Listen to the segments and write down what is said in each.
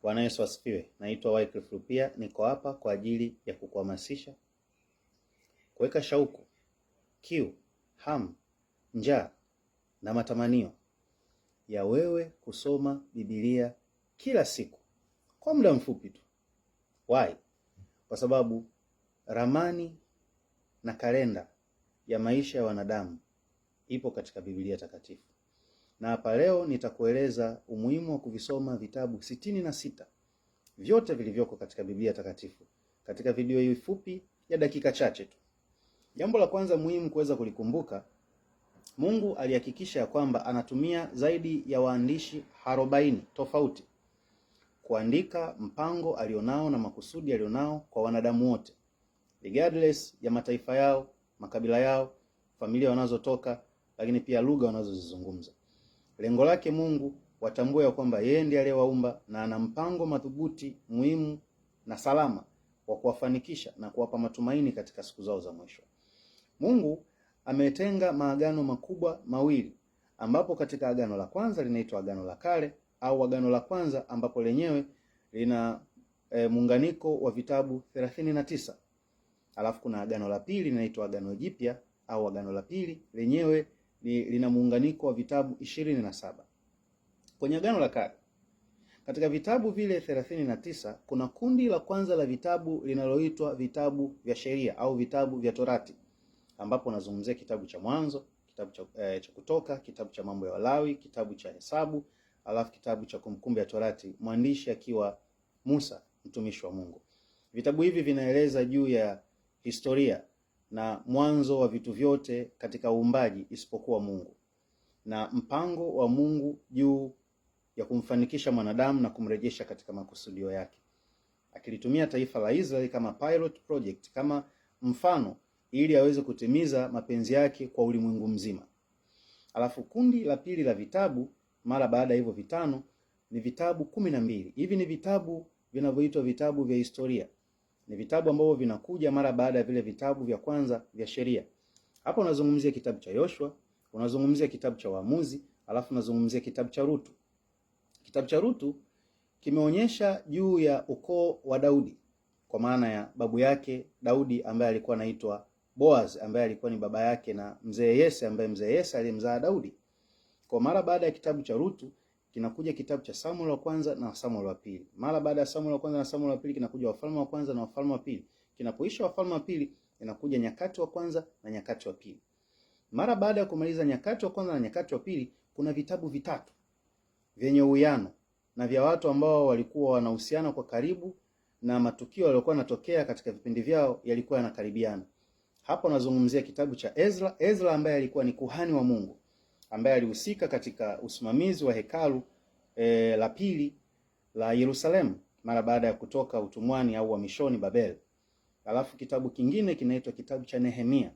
Bwana Yesu asifiwe. Naitwa Wycliffe Rupia, niko hapa kwa ajili ya kukuhamasisha, kuweka shauku, kiu, hamu, njaa na matamanio ya wewe kusoma Biblia kila siku kwa muda mfupi tu. Why? Kwa sababu ramani na kalenda ya maisha ya wanadamu ipo katika Biblia takatifu. Na hapa leo nitakueleza umuhimu wa kuvisoma vitabu 66 vyote vilivyoko katika Biblia takatifu katika video hii fupi ya dakika chache tu. Jambo la kwanza muhimu kuweza kulikumbuka, Mungu alihakikisha kwamba anatumia zaidi ya waandishi 40 tofauti kuandika mpango alionao na makusudi alionao kwa wanadamu wote, regardless ya mataifa yao, makabila yao, familia wanazotoka, lakini pia lugha wanazozizungumza. Lengo lake Mungu watambue ya kwamba yeye ndiye aliyewaumba na ana mpango madhubuti, muhimu na salama wa kuwafanikisha na kuwapa matumaini katika siku zao za mwisho. Mungu ametenga maagano makubwa mawili, ambapo katika agano la kwanza linaitwa agano la kale au agano la kwanza, ambapo lenyewe lina muunganiko wa vitabu 39. Alafu kuna agano la pili linaitwa agano jipya au agano la pili, lenyewe lina muunganiko wa vitabu 27. Kwenye agano la kale, katika vitabu vile 39, kuna kundi la kwanza la vitabu linaloitwa vitabu vya sheria au vitabu vya Torati, ambapo nazungumzia kitabu cha Mwanzo, kitabu cha Kutoka, kitabu cha Mambo ya Walawi, kitabu cha Hesabu, alafu kitabu cha Kumbukumbu ya Torati, mwandishi akiwa Musa, mtumishi wa Mungu. Vitabu hivi vinaeleza juu ya historia na mwanzo wa vitu vyote katika uumbaji isipokuwa Mungu, na mpango wa Mungu juu ya kumfanikisha mwanadamu na kumrejesha katika makusudio yake, akilitumia taifa la Israeli kama pilot project, kama mfano ili aweze kutimiza mapenzi yake kwa ulimwengu mzima. Alafu kundi la pili la vitabu mara baada ya hivyo vitano ni vitabu 12. Hivi ni vitabu vinavyoitwa vitabu vya historia. Ni vitabu ambavyo vinakuja mara baada ya vile vitabu vya kwanza vya sheria. Hapo unazungumzia kitabu cha Yoshua, unazungumzia kitabu cha Waamuzi, alafu unazungumzia kitabu cha Rutu. Kitabu cha Rutu kimeonyesha juu ya ukoo wa Daudi, kwa maana ya babu yake Daudi ambaye alikuwa anaitwa Boaz, ambaye alikuwa ni baba yake na mzee Yese, ambaye mzee Yese alimzaa Daudi. Kwa mara baada ya kitabu cha Rutu kinakuja kitabu cha Samuel wa kwanza na Samuel wa pili. Mara baada ya Samuel wa kwanza na Samuel wa pili kinakuja Wafalme wa kwanza na Wafalme wa pili. Kinapoisha Wafalme wa pili inakuja Nyakati wa kwanza na Nyakati wa pili. Mara baada ya kumaliza Nyakati wa kwanza na Nyakati wa pili, kuna vitabu vitatu vyenye uwiano na vya watu ambao walikuwa wanahusiana kwa karibu, na matukio yaliokuwa yanatokea katika vipindi vyao yalikuwa yanakaribiana. Hapo nazungumzia kitabu cha Ezra. Ezra ambaye alikuwa ni kuhani wa Mungu, ambaye alihusika katika usimamizi wa hekalu la pili la Yerusalemu mara baada ya kutoka utumwani au uhamishoni Babel. Alafu kitabu kingine kinaitwa kitabu cha Nehemia.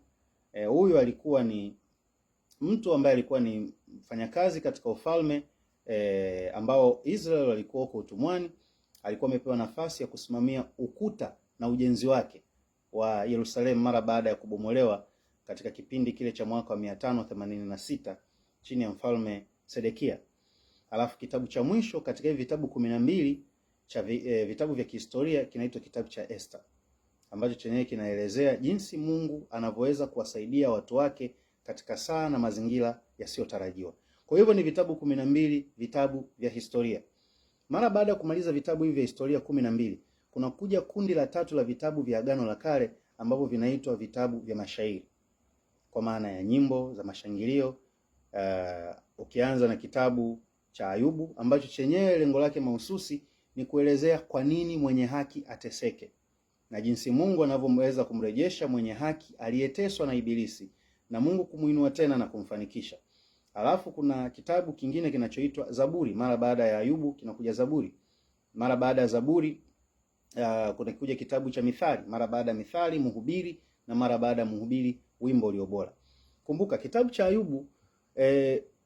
Huyu alikuwa ni mtu ambaye alikuwa ni mfanyakazi katika ufalme ambao Israel walikuwa huko utumwani. Alikuwa amepewa nafasi ya kusimamia ukuta na ujenzi wake wa Yerusalemu mara baada ya kubomolewa katika kipindi kile cha mwaka wa 586 chini ya mfalme Sedekia. Alafu kitabu cha mwisho katika hivi vitabu 12 cha vitabu vya kihistoria kinaitwa kitabu cha Esther, ambacho chenyewe kinaelezea jinsi Mungu anavyoweza kuwasaidia watu wake katika saa na mazingira yasiyotarajiwa. Kwa hivyo ni vitabu 12, vitabu vya historia. Mara baada ya kumaliza vitabu hivi vya historia 12, kuna kuja kundi la tatu la vitabu vya Agano la Kale ambavyo vinaitwa vitabu vya mashairi, kwa maana ya nyimbo za mashangilio. Ukianza na kitabu cha Ayubu ambacho chenyewe lengo lake mahususi ni kuelezea kwa nini mwenye haki ateseke na jinsi Mungu anavyoweza kumrejesha mwenye haki aliyeteswa na Ibilisi na Mungu kumuinua tena na kumfanikisha. Alafu kuna kitabu kingine kinachoitwa Zaburi. Mara baada ya Ayubu kinakuja Zaburi. Mara baada ya Zaburi kuna kuja kitabu cha Mithali. Mara baada ya Mithali Mhubiri, na mara baada ya Mhubiri Wimbo Ulio Bora. Kumbuka kitabu cha Ayubu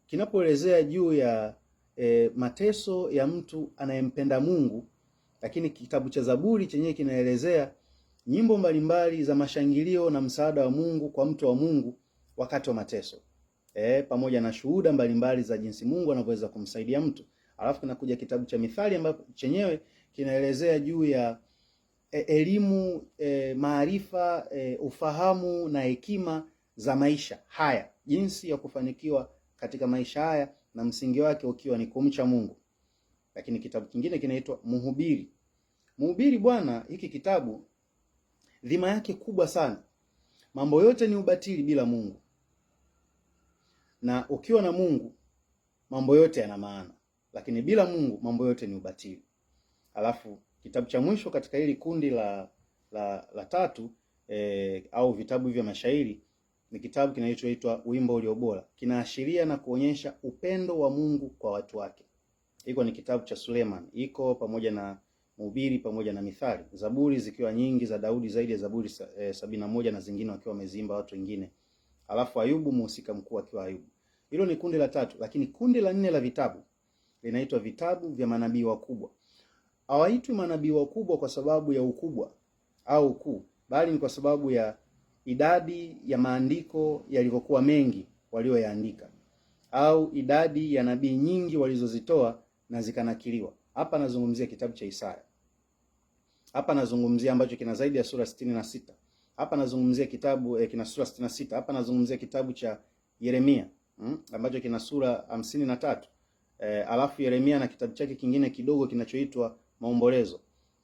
kinapoelezea juu ya mateso ya mtu anayempenda Mungu, lakini kitabu cha Zaburi chenyewe kinaelezea nyimbo mbalimbali za mashangilio na msaada wa Mungu kwa mtu wa Mungu wakati wa mateso. Pamoja na shuhuda mbalimbali za jinsi Mungu anavyoweza kumsaidia mtu. Alafu kinakuja kitabu cha Mithali ambapo chenyewe kinaelezea juu ya elimu, maarifa, ufahamu na hekima za maisha haya, jinsi ya kufanikiwa katika maisha haya, na msingi wake ukiwa ni kumcha Mungu. Lakini kitabu kingine kinaitwa Mhubiri. Mhubiri bwana, hiki kitabu dhima yake kubwa sana. Mambo yote ni ubatili bila Mungu, na ukiwa na Mungu mambo yote yana maana, lakini bila Mungu mambo yote ni ubatili. Alafu kitabu cha mwisho katika hili kundi la tatu au vitabu vya mashairi ni kitabu kinachoitwa Wimbo Ulio Bora. Kinaashiria na kuonyesha upendo wa Mungu kwa watu wake. Iko ni kitabu cha Suleiman, iko pamoja na Mhubiri pamoja na Mithali. Zaburi zikiwa nyingi za Daudi, zaidi ya Zaburi 71 na zingine wakiwa wameziimba watu wengine. Alafu Ayubu, mhusika mkuu akiwa Ayubu. Hilo ni kundi la tatu, lakini kundi la 4 la vitabu linaitwa vitabu vya manabii wakubwa. Hawaitwi manabii wakubwa kwa sababu ya ukubwa au ukuu, bali ni kwa sababu ya idadi ya maandiko yalivyokuwa mengi walioyaandika, au idadi ya nabii nyingi walizozitoa na zikanakiliwa. Hapa nazungumzia kitabu cha Isaya. Hapa nazungumzia ambacho kina zaidi ya sura 66. Hapa nazungumzia kitabu kina sura 66. Hapa nazungumzia kitabu cha Yeremia ambacho kina sura 53. Alafu Yeremia na kitabu chake kingine kidogo kinachoitwa Maombolezo.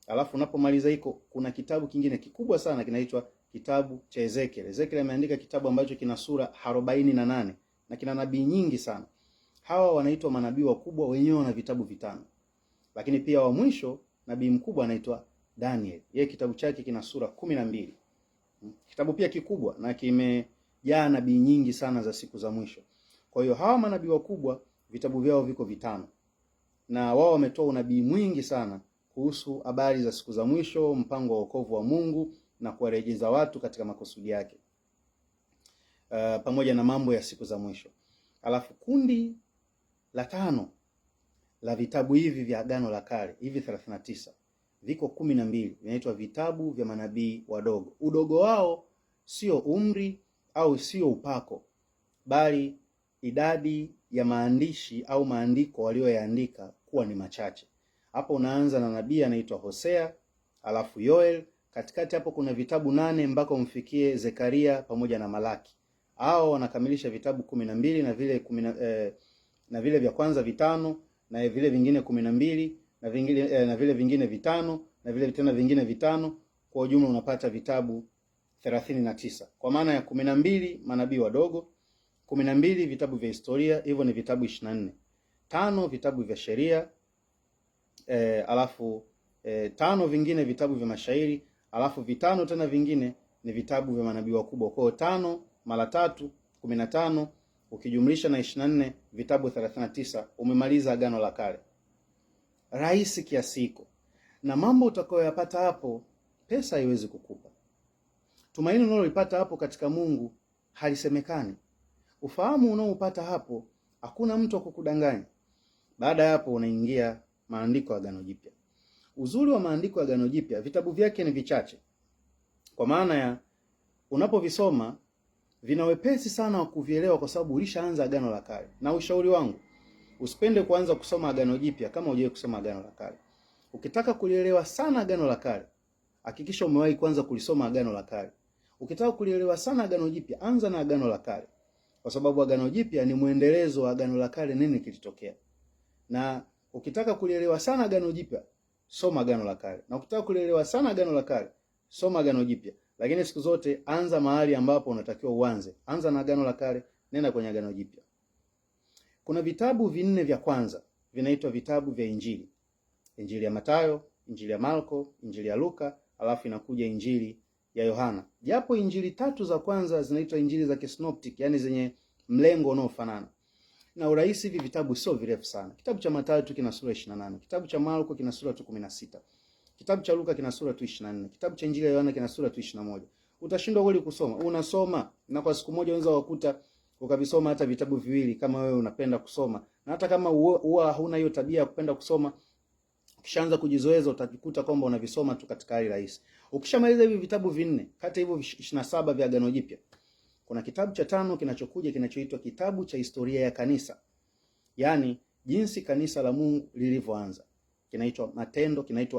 Alafu unapomaliza hiko kuna kitabu kingine kikubwa sana kinaitwa kitabu cha Ezekiel. Ezekiel ameandika kitabu ambacho kina sura 48 na kina nabii nyingi sana. Hawa wanaitwa manabii wakubwa, wenyewe wana vitabu 5. Lakini pia wa mwisho nabii mkubwa anaitwa Daniel. Yeye kitabu chake kina sura 12. Kitabu pia kikubwa na kimejaa nabii nyingi sana za siku za mwisho. Kwa hiyo hawa manabii wakubwa vitabu vyao viko 5. Na wao wametoa unabii mwingi sana kuhusu habari za siku za mwisho, mpango wa wokovu wa Mungu na kuwarejeza watu katika makusudi yake. Pamoja na mambo ya siku za mwisho. Alafu kundi la 5 la vitabu hivi vya Agano la Kale, hivi 39, viko 12, vinaitwa vitabu vya manabii wadogo. Udogo wao sio umri au sio upako, bali idadi ya maandishi au maandiko walioyaandika kuwa ni machache. Hapo unaanza na nabii anaitwa Hosea, alafu Yoel, katikati hapo kuna vitabu 8 mpaka umfikie Zekaria pamoja na Malaki. Hao wanakamilisha vitabu 12 na vile vya kwanza 5 na vile vingine 12 na vingine na vile vingine 5 na vile tena vingine 5. Kwa ujumla unapata vitabu 39. Kwa maana ya 12 manabii wadogo, 12 vitabu vya historia, hivyo ni vitabu 24. 5 vitabu vya sheria, alafu 5 vingine vitabu vya mashairi, alafu 5 tena vingine ni vitabu vya manabii wakubwa. Kwa 5 mara 3 15, ukijumlisha na 24, vitabu 39, umemaliza Agano la Kale. Rahisi kiasi hiko. Na mambo utakayoyapata hapo pesa haiwezi kukupa. Tumaini unalolipata hapo katika Mungu halisemekani. Ufahamu unaoupata hapo hakuna mtu akukudanganya. Baada ya hapo unaingia maandiko ya Agano Jipya. Uzuri wa maandiko ya Agano Jipya, vitabu vyake ni vichache. Kwa maana ya unapovisoma vina wepesi sana wa kuvielewa kwa sababu ulishaanza Agano la Kale. Na ushauri wangu, usipende kuanza kusoma Agano Jipya kama hujawahi kusoma Agano la Kale. Ukitaka kulielewa sana Agano la Kale, hakikisha umewahi kwanza kulisoma Agano la Kale. Ukitaka kulielewa sana Agano Jipya, anza na Agano la Kale. Kwa sababu Agano Jipya ni muendelezo wa Agano la Kale, nini kilitokea. Na ukitaka kulielewa sana Agano Jipya, soma Agano la Kale. Na ukitaka kulielewa sana Agano la Kale, soma Agano Jipya. Lakini siku zote anza mahali ambapo unatakiwa uanze. Anza na Agano la Kale, nenda kwenye Agano Jipya. Kuna vitabu 4 vya kwanza vinaitwa vitabu vya Injili. Injili ya Mathayo, Injili ya Marko, Injili ya Luka, alafu inakuja Injili ya Yohana. Japo Injili 3 za kwanza zinaitwa Injili za Kisynoptic, yani zenye mlengo unaofanana. Na urahisi, hivi vitabu sio virefu sana. Kitabu cha Mathayo tu kina sura 28, kitabu cha Marko kina sura tu 16. Kitabu cha Luka kina sura tu 24, kitabu cha Injili ya Yohana kina sura tu 21. Utashindwa kweli kusoma? Unasoma na kwa siku moja unaweza kukuta ukavisoma hata vitabu 2 kama wewe unapenda kusoma. Na hata kama huwa huna hiyo tabia ya kupenda kusoma, ukishaanza kujizoeza utajikuta kwamba unavisoma tu katika hali rahisi. Ukishamaliza hivi vitabu 4 kati hivyo 27 vya Agano Jipya, kuna kitabu cha 5 kinachokuja kinachoitwa kitabu cha historia ya kanisa. Yaani jinsi kanisa la Mungu lilivyoanza. Kinaitwa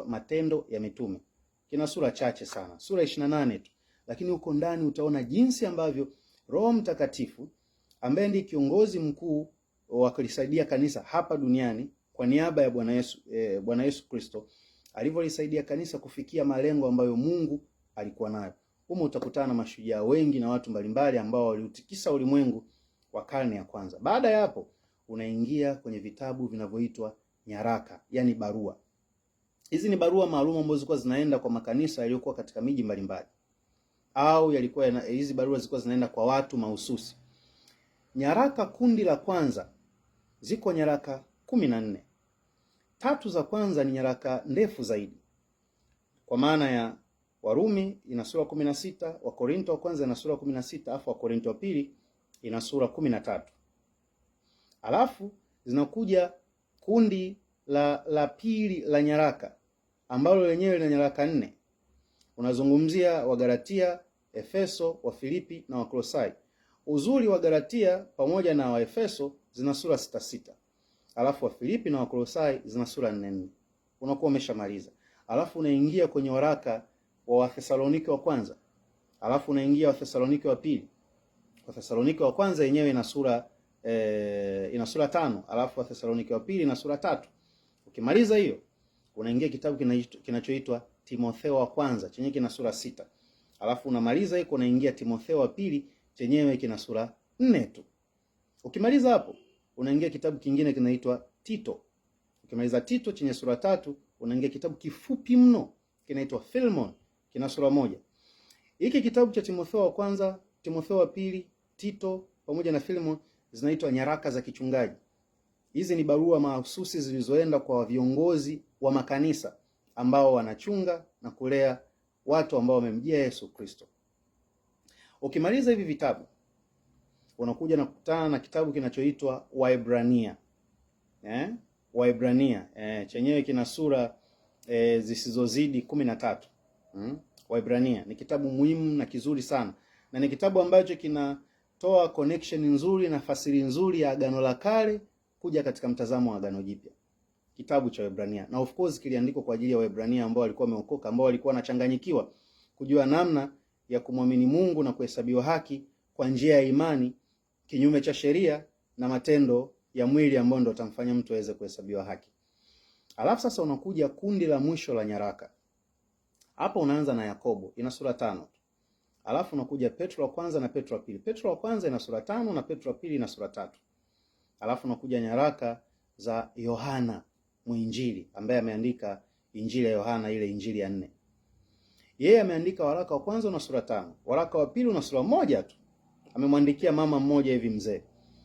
Matendo ya Mitume. Kina sura chache sana, sura 28 tu, lakini huko ndani utaona jinsi ambavyo Roho Mtakatifu ambaye ndiye kiongozi mkuu wa kulisaidia kanisa hapa duniani kwa niaba ya Bwana Yesu Kristo alivyolisaidia kanisa kufikia malengo ambayo Mungu alikuwa nayo. Humo utakutana na mashujaa wengi na watu mbalimbali ambao waliutikisa ulimwengu wa karne ya kwanza. Baada ya hapo unaingia kwenye vitabu vinavyoitwa nyaraka, yani barua. Hizi ni barua maalum ambazo zilikuwa zinaenda kwa makanisa yaliyokuwa katika miji mbalimbali, au hizi barua zilikuwa zinaenda kwa watu mahususi. Nyaraka kundi la kwanza ziko nyaraka 14. 3 za kwanza ni nyaraka ndefu zaidi, kwa maana ya Warumi ina sura 16, Wakorinto wa kwanza ina sura 16, alafu Wakorinto wa pili ina sura 13. Alafu zinakuja kundi la pili la nyaraka ambalo lenyewe lina nyaraka 4. Unazungumzia Wagalatia, Efeso, Wafilipi na Wakolosai. Uzuri wa Galatia pamoja na Waefeso zina sura 6. Alafu Wafilipi na Wakolosai zina sura 4. Unakuwa umeshamaliza. Alafu unaingia kwenye waraka wa Wathesalonike wa kwanza. Alafu unaingia Wathesalonike wa pili. Wathesalonike wa kwanza yenyewe ina sura 5, alafu Wathesalonike wa pili ina sura 3. Ukimaliza hiyo, unaingia kitabu kinachoitwa Timotheo wa kwanza chenye kina sura 6. Alafu unamaliza hiyo, unaingia Timotheo wa pili chenyewe kina sura 4 tu. Ukimaliza hapo, unaingia kitabu kingine kinaitwa Tito. Ukimaliza Tito chenye sura 3, unaingia kitabu kifupi mno kinaitwa Philemon, kina sura 1. Hiki kitabu cha Timotheo wa kwanza, Timotheo wa pili, Tito pamoja na Philemon zinaitwa nyaraka za kichungaji. Hizi ni barua mahususi zilizoenda kwa viongozi wa makanisa ambao wanachunga na kulea watu ambao wamemjia Yesu Kristo. Ukimaliza hivi vitabu, unakuja na kukutana na kitabu kinachoitwa Waebrania. Waebrania chenyewe kina sura zisizozidi 13. Waebrania ni kitabu muhimu na kizuri sana, na ni kitabu ambacho kinatoa connection nzuri na fasiri nzuri ya Agano la Kale kuja katika mtazamo wa Agano Jipya. Kitabu cha Waebrania, na of course kiliandikwa kwa ajili ya Waebrania ambao walikuwa wameokoka, ambao walikuwa wanachanganyikiwa kujua namna ya kumwamini Mungu na kuhesabiwa haki kwa njia ya imani, kinyume cha sheria na matendo ya mwili ambao ndio utamfanya mtu aweze kuhesabiwa haki. Alafu sasa unakuja kundi la mwisho la nyaraka. Hapo unaanza na Yakobo, ina sura 5. Alafu unakuja Petro wa kwanza na Petro wa pili. Petro wa kwanza ina sura 5 na Petro wa pili ina sura 3. Alafu unakuja nyaraka za Yohana Mwinjili ambaye ameandika Injili ya Yohana, ile Injili ya 4. Yeye ameandika waraka wa kwanza una sura 5. Waraka wa pili una sura 1 tu. Amemwandikia mama mmoja hivi mzee.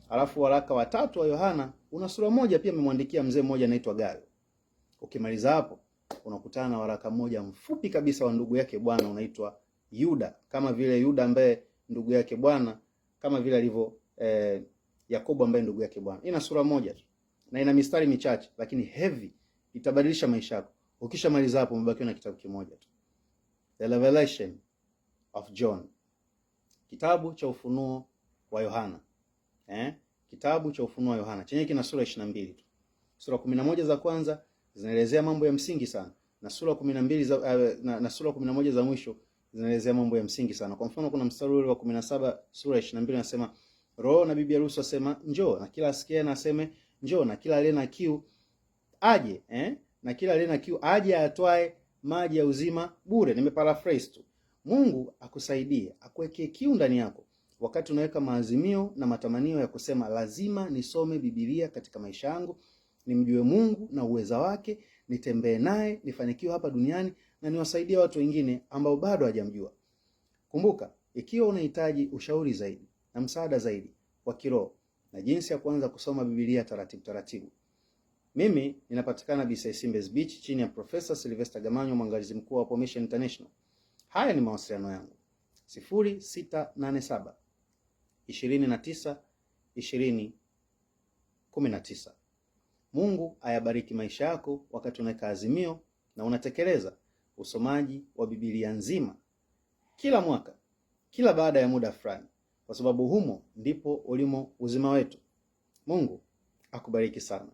Alafu waraka wa 3 wa Yohana una sura 1 pia, amemwandikia mzee mmoja anaitwa Gayo. Ukimaliza hapo, unakutana na waraka mmoja mfupi kabisa wa ndugu yake Bwana unaitwa Yuda, kama vile Yuda ambaye ndugu yake Bwana, kama vile alivyo Yakobo ambaye ndugu yake Bwana. Ina sura 1 tu na ina mistari michache, lakini heavy, itabadilisha maisha yako. Ukishamaliza hapo, umebaki na kitabu kimoja tu, The Revelation of John, kitabu cha ufunuo wa Yohana. Kitabu cha ufunuo wa Yohana chenye kina sura 22 tu. Sura 11 za kwanza zinaelezea mambo ya msingi sana, na sura 12 na sura 11 za mwisho zinaelezea mambo ya msingi sana. Kwa mfano, kuna mstari ule wa 17 sura 22 unasema, Roho na bibi harusi wasema njoo, na kila asikie na aseme njoo, na kila aliye na kiu aje, na kila aliye na kiu aje atwae maji ya uzima bure. Nimeparaphrase tu. Mungu akusaidie, akuwekee kiu ndani yako wakati unaweka maazimio na matamanio ya kusema lazima nisome Biblia katika maisha yangu, nimjue Mungu na uweza wake, nitembee naye, nifanikiwe hapa duniani na niwasaidie watu wengine ambao bado hawajamjua. Kumbuka, ikiwa unahitaji ushauri zaidi na msaada zaidi wa kiroho na jinsi ya kuanza kusoma Biblia taratibu, mimi ninapatikana BCIC Mbezi Beach chini ya Profesa Sylvester Gamanyo, mwangalizi mkuu wa Mission International. Haya ni mawasiliano yangu: 0687 29 20 19. Mungu ayabariki maisha yako wakati unaweka azimio na unatekeleza usomaji wa Biblia nzima kila mwaka, kila baada ya muda fulani, kwa sababu humo ndipo ulimo uzima wetu. Mungu akubariki sana.